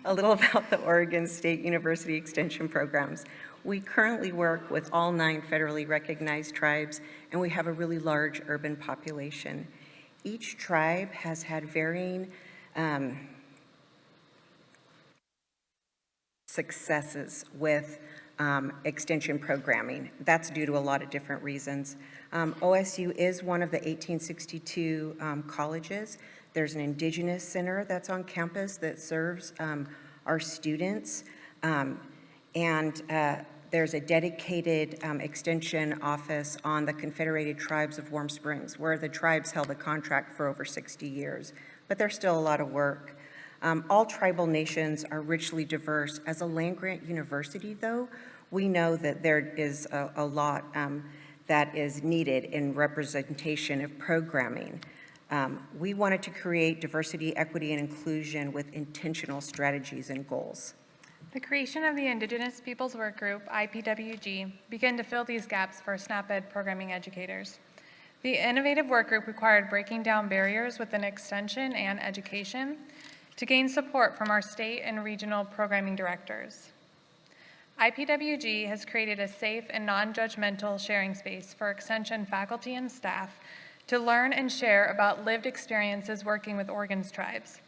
a little about the Oregon State University Extension programs. We currently work with all 9 federally recognized tribes, and we have a really large urban population. Each tribe has had varying successes with extension programming. That's due to a lot of different reasons. OSU is one of the 1862 colleges. There's an Indigenous center that's on campus that serves our students. And there's a dedicated extension office on the Confederated Tribes of Warm Springs, where the tribes held a contract for over 60 years. But there's still a lot of work. All tribal nations are richly diverse. As a land-grant university, though, we know that there is a lot that is needed in representation of programming. We wanted to create diversity, equity, and inclusion with intentional strategies and goals. The creation of the Indigenous Peoples Work Group, IPWG, began to fill these gaps for SNAP-Ed programming educators. The innovative work group required breaking down barriers within extension and education to gain support from our state and regional programming directors. IPWG has created a safe and non-judgmental sharing space for extension faculty and staff to learn and share about lived experiences working with Oregon's tribes.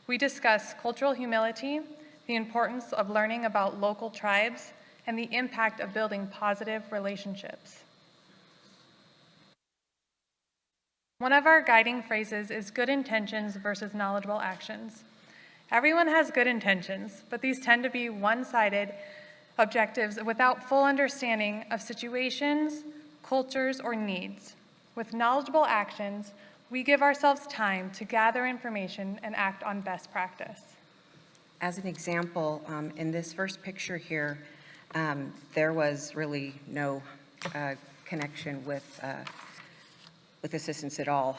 We discuss cultural humility, the importance of learning about local tribes, and the impact of building positive relationships. One of our guiding phrases is good intentions versus knowledgeable actions. Everyone has good intentions, but these tend to be one-sided objectives without full understanding of situations, cultures, or needs. With knowledgeable actions, we give ourselves time to gather information and act on best practice. As an example, in this first picture here, there was really no connection with assistance at all.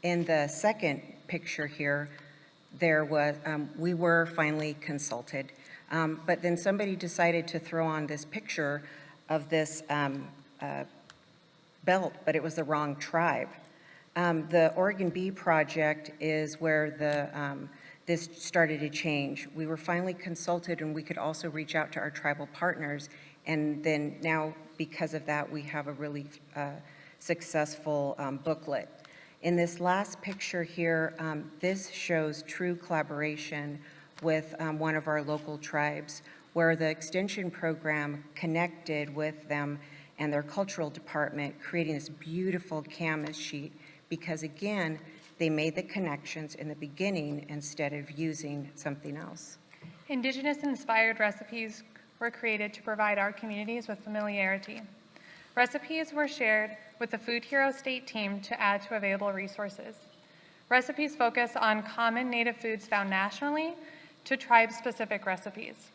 In the second picture here, there was, we were finally consulted, but then somebody decided to throw on this picture of this belt, but it was the wrong tribe. The Oregon Bee Project is where this started to change. We were finally consulted, and we could also reach out to our tribal partners, and then now, because of that, we have a really successful booklet. In this last picture here, this shows true collaboration with one of our local tribes, where the extension program connected with them and their cultural department, creating this beautiful canvas sheet, because again, they made the connections in the beginning instead of using something else. Indigenous-inspired recipes were created to provide our communities with familiarity. Recipes were shared with the Food Hero State team to add to available resources. Recipes focus on common Native foods found nationally to tribe-specific recipes.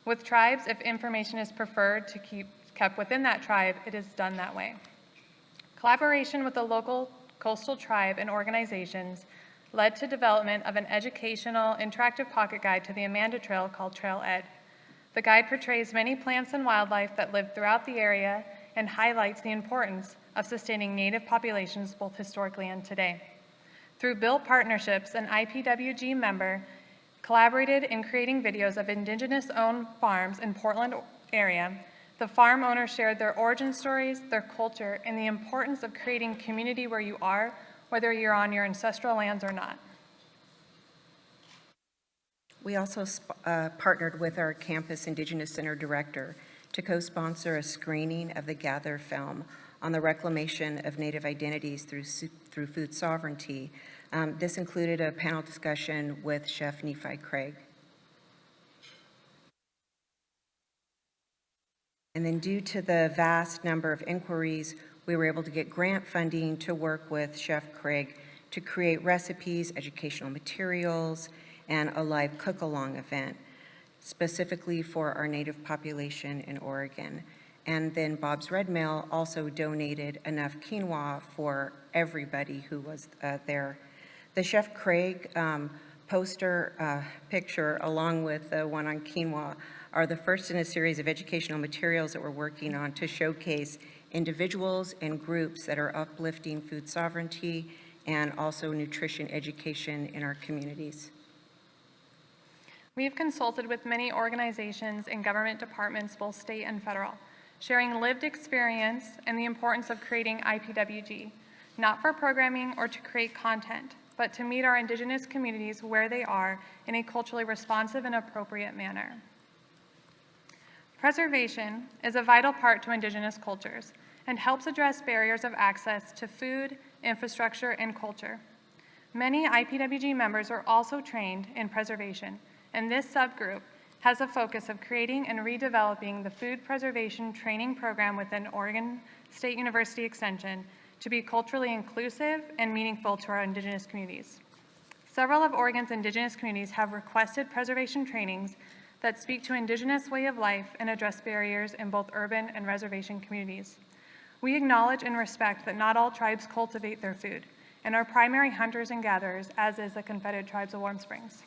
With tribes, if information is preferred to keep kept within that tribe, it is done that way. Collaboration with the local coastal tribe and organizations led to development of an educational interactive pocket guide to the Amanda Trail called Trail Ed. The guide portrays many plants and wildlife that live throughout the area and highlights the importance of sustaining Native populations both historically and today. Through built partnerships, an IPWG member collaborated in creating videos of Indigenous-owned farms in Portland area. The farm owners shared their origin stories, their culture, and the importance of creating community where you are, whether you're on your ancestral lands or not. We also partnered with our campus Indigenous Center director to co-sponsor a screening of the Gather film on the reclamation of Native identities through food sovereignty. This included a panel discussion with Chef Nephi Craig. And then due to the vast number of inquiries, we were able to get grant funding to work with Chef Craig to create recipes, educational materials, and a live cook-along event, specifically for our Native population in Oregon. And then Bob's Red Mill also donated enough quinoa for everybody who was there. The Chef Craig poster picture, along with the one on quinoa, are the first in a series of educational materials that we're working on to showcase individuals and groups that are uplifting food sovereignty and also nutrition education in our communities. We have consulted with many organizations and government departments, both state and federal, sharing lived experience and the importance of creating IPWG, not for programming or to create content, but to meet our Indigenous communities where they are in a culturally responsive and appropriate manner. Preservation is a vital part to Indigenous cultures and helps address barriers of access to food, infrastructure, and culture. Many IPWG members are also trained in preservation, and this subgroup has a focus of creating and redeveloping the food preservation training program within Oregon State University Extension to be culturally inclusive and meaningful to our Indigenous communities. Several of Oregon's Indigenous communities have requested preservation trainings that speak to Indigenous way of life and address barriers in both urban and reservation communities. We acknowledge and respect that not all tribes cultivate their food and are primary hunters and gatherers, as is the Confederated Tribes of Warm Springs.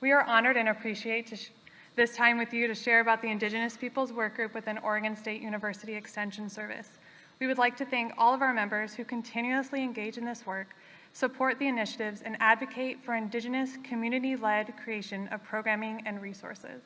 We are honored and appreciate this time with you to share about the Indigenous Peoples Work Group within Oregon State University Extension Service. We would like to thank all of our members who continuously engage in this work, support the initiatives, and advocate for Indigenous community-led creation of programming and resources.